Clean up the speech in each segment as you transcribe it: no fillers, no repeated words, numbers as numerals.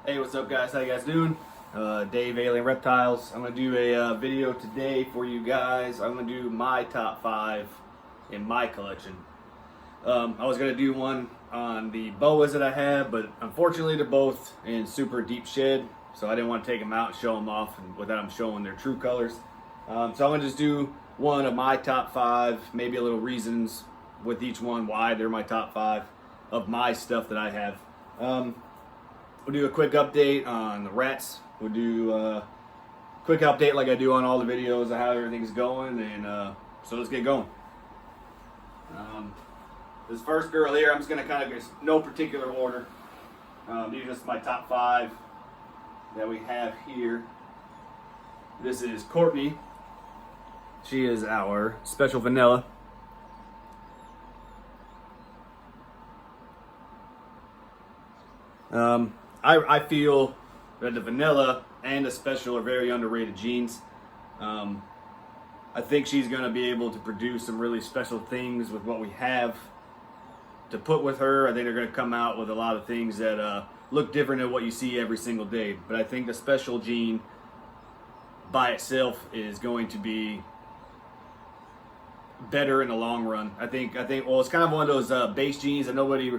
Hey, what's up, guys? How you guys doing? Dave, Alien Reptiles. I'm gonna do a video today for you guys. I'm gonna do my top 5 in my collection. I was gonna do one on the boas that I have, but unfortunately they're both in super deep shed, so I didn't want to take them out and show them off without them showing their true colors. So I'm gonna just do one of my top 5, maybe a little reasons with each one why they're my top 5 of my stuff that I have. We'll do a quick update on the rats. We'll do a quick update like I do on all the videos of how everything's going, and so let's get going. This first girl here, I'm just gonna kind of get no particular order. These are just my top 5 that we have here. This is Courtney. She is our special vanilla. I feel that the vanilla and the special are very underrated genes. I think she's going to be able to produce some really special things with what we have to put with her. I think they're going to come out with a lot of things that look different than what you see every single day. But I think the special gene by itself is going to be better in the long run. I think well, it's kind of one of those base genes that nobody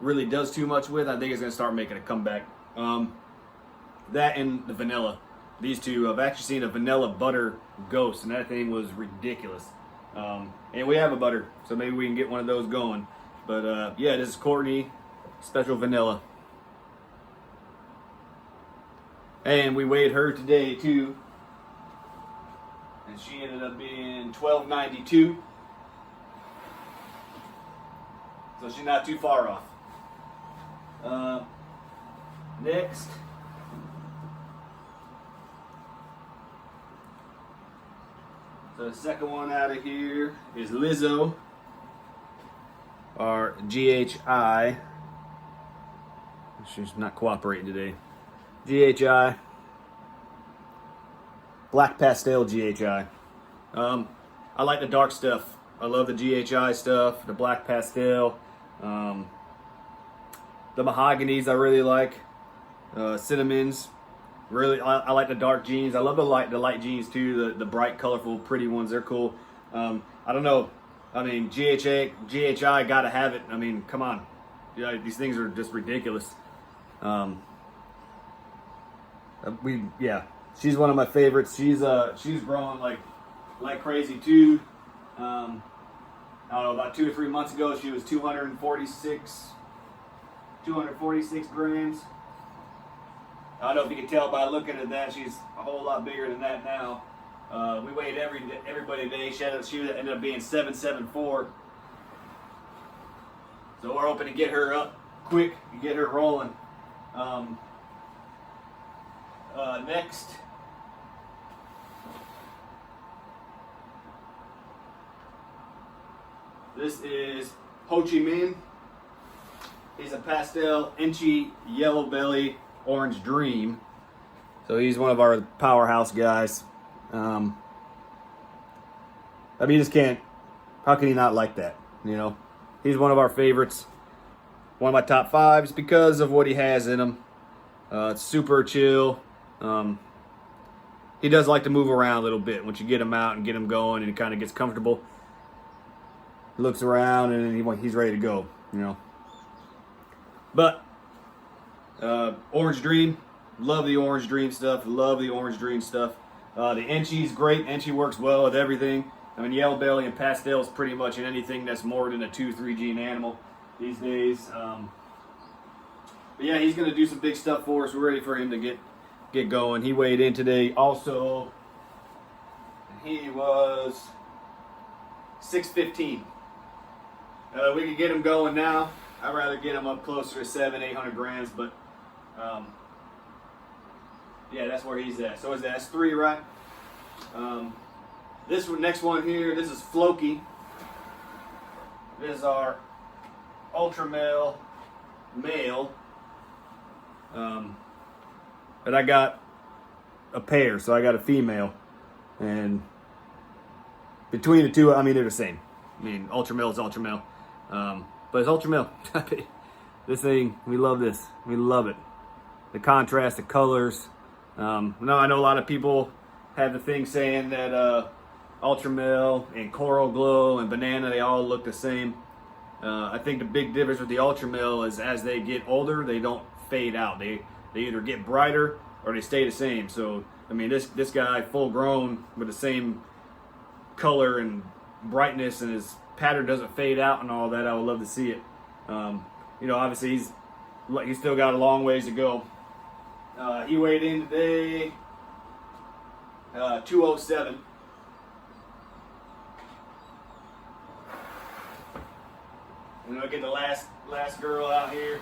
really does too much with. I think it's going to start making a comeback. That and the vanilla. These two, I've actually seen a vanilla butter ghost, and that thing was ridiculous. And we have a butter, so maybe we can get one of those going. But yeah, this is Courtney, special vanilla. And we weighed her today too, and she ended up being 1292. So she's not too far off. Next, so the second one out of here is Lizzo, our GHI. She's not cooperating today. GHI, black pastel GHI. I like the dark stuff. I love the GHI stuff, the black pastel. The mahoganies I really like. Cinnamons, really, I like the dark jeans. I love the light jeans too. The bright, colorful, pretty ones. They're cool. I don't know. I mean, GHI gotta have it. I mean, come on. Yeah, these things are just ridiculous. She's one of my favorites. She's growing like crazy too. I don't know, about 2 or 3 months ago, she was 246 grams. I don't know if you can tell by looking at that, she's a whole lot bigger than that now. We weighed everybody today. She ended up being 774. So we're hoping to get her up quick and get her rolling. Next, this is Ho Chi Minh. He's a pastel, inchy, yellow belly, orange dream. So he's one of our powerhouse guys. I mean, you just can't, how can you not like that? You know, he's one of our favorites. One of my top 5s because of what he has in him. It's super chill. He does like to move around a little bit. Once you get him out and get him going and he kind of gets comfortable, he looks around and then he's ready to go, you know. But Orange Dream, love the Orange Dream stuff. Love the Orange Dream stuff. The Inchy's great. Inchy works well with everything. I mean, yellow belly and pastel is pretty much in anything that's more than a 2-3 gene animal these days. But yeah, he's going to do some big stuff for us. We're ready for him to get going. He weighed in today also. He was 615. We could get him going now. I'd rather get him up closer to 700-800 grams, but yeah, that's where he's at. So that's 3, right? This one, next one here, this is Floki. This is our ultra male. But I got a pair, so I got a female, and between the two, I mean, they're the same. I mean, ultra male is ultra male. But it's ultra male. This thing, we love this. We love it. the contrast, the colors. I know a lot of people have the thing saying that Ultramel and Coral Glow and Banana, they all look the same. I think the big difference with the Ultramel is as they get older, they don't fade out. They either get brighter or they stay the same. So I mean, this guy full grown with the same color and brightness, and his pattern doesn't fade out and all that. I would love to see it. Obviously he's still got a long ways to go. He weighed in today 207. And then I'll get the last girl out here.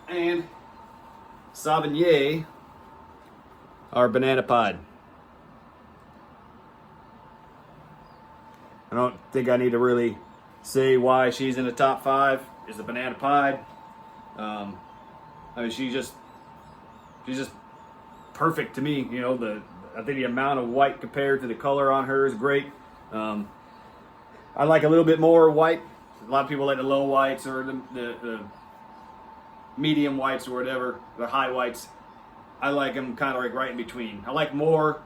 And Sauvignon, our banana pod. I don't think I need to really say why she's in the top 5. Is the banana pod. I mean, she's just perfect to me. You know, I think the amount of white compared to the color on her is great. I like a little bit more white. A lot of people like the low whites or the medium whites or whatever, the high whites. I like them kind of like right in between. I like more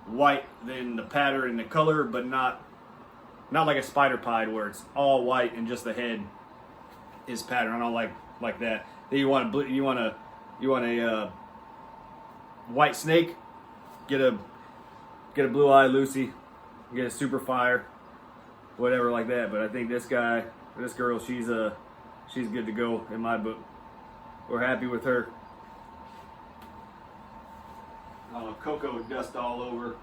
white than the pattern and the color, but not like a spider pied where it's all white and just the head is pattern. I don't like that. Then you want a white snake, get a blue eye Lucy, get a super fire, whatever like that. But I think this girl, she's good to go in my book. We're happy with her. Cocoa dust all over.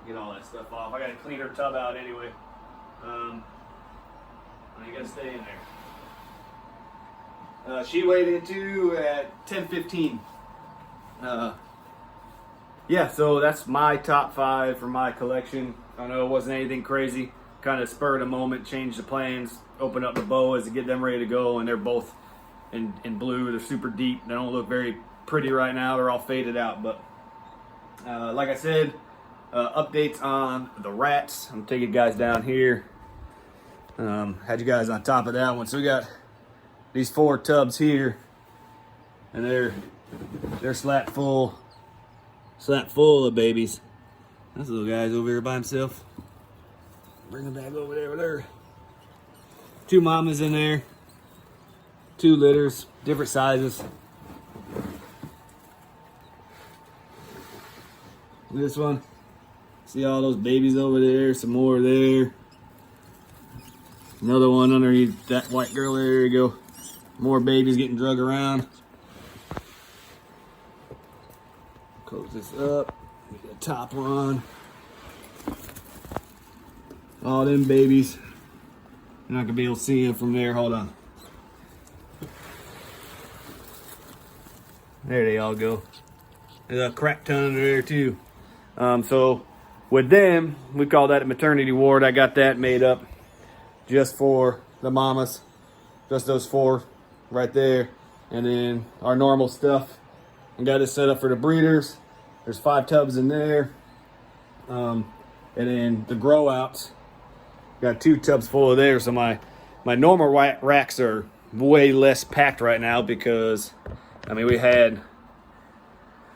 Get all that stuff off. I gotta clean her tub out anyway. You gotta stay in there. She weighed in too at 10:15. Yeah, so that's my top 5 for my collection. I know it wasn't anything crazy. Kind of spurred a moment, changed the plans, opened up the boas to get them ready to go, and they're both in blue. They're super deep. They don't look very pretty right now. They're all faded out. But like I said, updates on the rats. I'm taking you guys down here. Had you guys on top of that one. So we got these 4 tubs here, and they're slap full of babies. This little guy's over here by himself. Bring him back over there with her. 2 mamas in there. 2 litters, different sizes. This one, see all those babies over there, some more there. Another one underneath that white girl, there you go. More babies getting drug around. Close this up, get the top one. All them babies. You're not gonna be able to see them from there. Hold on. There they all go. There's a crap ton under there too. So with them, we call that a maternity ward. I got that made up just for the mamas. Just those 4 right there. And then our normal stuff. I got it set up for the breeders. There's 5 tubs in there. And then the grow outs. Got 2 tubs full of there. So my normal racks are way less packed right now because, I mean, we had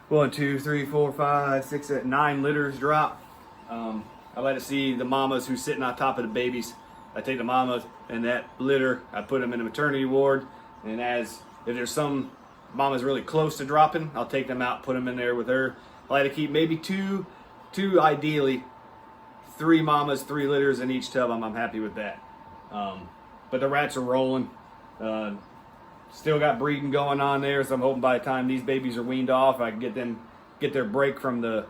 1, 2, 3, 4, 5, 6, 7, 9 litters drop. I like to see the mamas who's sitting on top of the babies. I take the mamas and that litter, I put them in a maternity ward. And if there's some mamas really close to dropping, I'll take them out, put them in there with her. I like to keep maybe two ideally, 3 mamas, 3 litters in each tub. I'm happy with that. But the rats are rolling. Still got breeding going on there, so I'm hoping by the time these babies are weaned off, I can get their break from the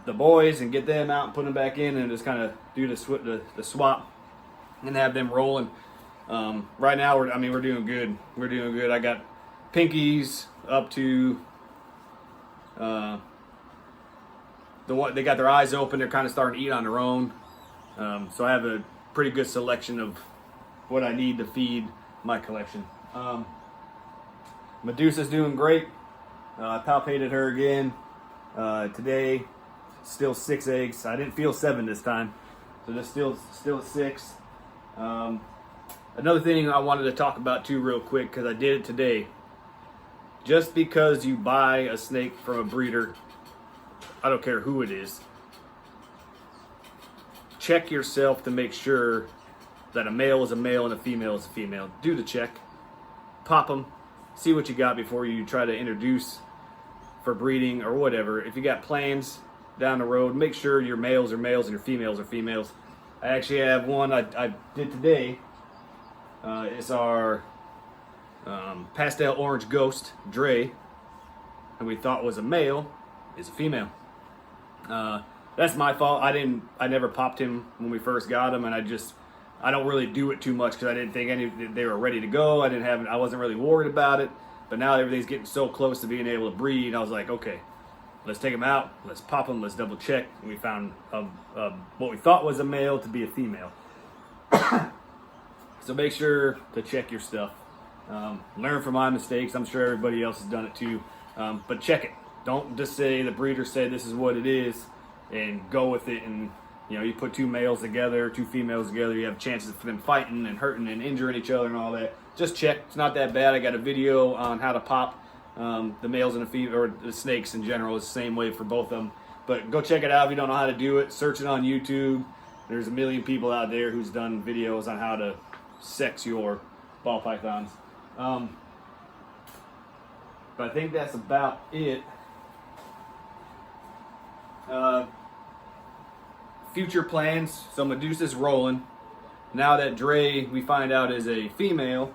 boys and get them out and put them back in and just kind of do the swap and have them rolling. Right now, we're doing good. We're doing good. I got pinkies up to they got their eyes open. They're kind of starting to eat on their own. So I have a pretty good selection of what I need to feed my collection. Medusa's doing great. I palpated her again today. Still 6 eggs. I didn't feel 7 this time. So this still at 6. Another thing I wanted to talk about too real quick, because I did it today. Just because you buy a snake from a breeder, I don't care who it is, check yourself to make sure that a male is a male and a female is a female. Do the check. Pop them. See what you got before you try to introduce for breeding or whatever. If you got plans down the road, make sure your males are males and your females are females. I actually have one I did today. It's our pastel orange ghost Dre, and we thought was a male, is a female. That's my fault. I never popped him when we first got him, and I don't really do it too much because I didn't think they were ready to go. I wasn't really worried about it. But now everything's getting so close to being able to breed, I was like, okay, let's take them out, let's pop them, let's double check. And we found what we thought was a male to be a female. So make sure to check your stuff. Learn from my mistakes. I'm sure everybody else has done it too. But check it. Don't just say the breeder said this is what it is and go with it. And you put 2 males together, 2 females together, you have chances for them fighting and hurting and injuring each other and all that. Just check. It's not that bad. I got a video on how to pop the males and the female, or the snakes in general. It's the same way for both of them. But go check it out if you don't know how to do it. Search it on YouTube. There's a million people out there who's done videos on how to sex your ball pythons. But I think that's about it. Future plans. So Medusa's rolling. Now that Dre, we find out, is a female,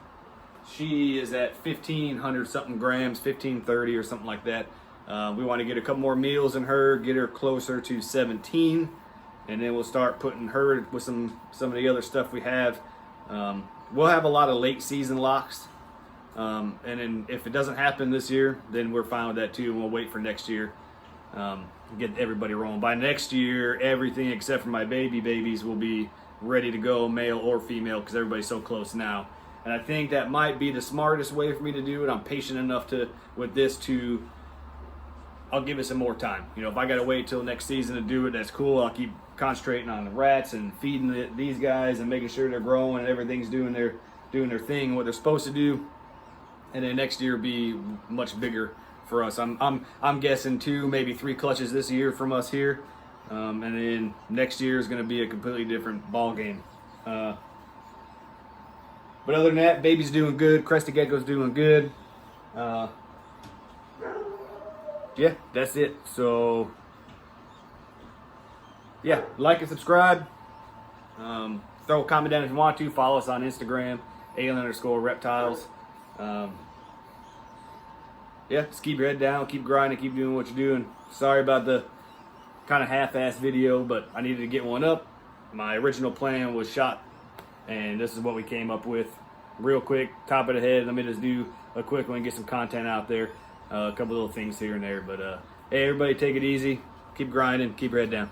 she is at 1,500 something grams, 1,530 or something like that. We want to get a couple more meals in her, get her closer to 17, and then we'll start putting her with some of the other stuff we have. We'll have a lot of late season locks, and then if it doesn't happen this year, then we're fine with that too, and we'll wait for next year. Get everybody rolling. By next year, everything except for my babies will be ready to go, male or female, because everybody's so close now. And I think that might be the smartest way for me to do it. I'm patient enough with this to, I'll give it some more time. If I gotta wait till next season to do it, that's cool. I'll keep concentrating on the rats and feeding these guys and making sure they're growing and everything's doing their thing, what they're supposed to do. And then next year be much bigger for us. I'm guessing 2, maybe 3 clutches this year from us here. And then next year is going to be a completely different ball game. But other than that, baby's doing good. Crested Gecko's doing good. Yeah, that's it. So, yeah, like and subscribe. Throw a comment down if you want to. Follow us on Instagram, Alien_Reptiles. Yeah, just keep your head down, keep grinding, keep doing what you're doing. Sorry about the kind of half-assed video, but I needed to get one up. My original plan was shot, and this is what we came up with. Real quick, top of the head, let me just do a quick one and get some content out there. A couple little things here and there, but hey, everybody take it easy, keep grinding, keep your head down.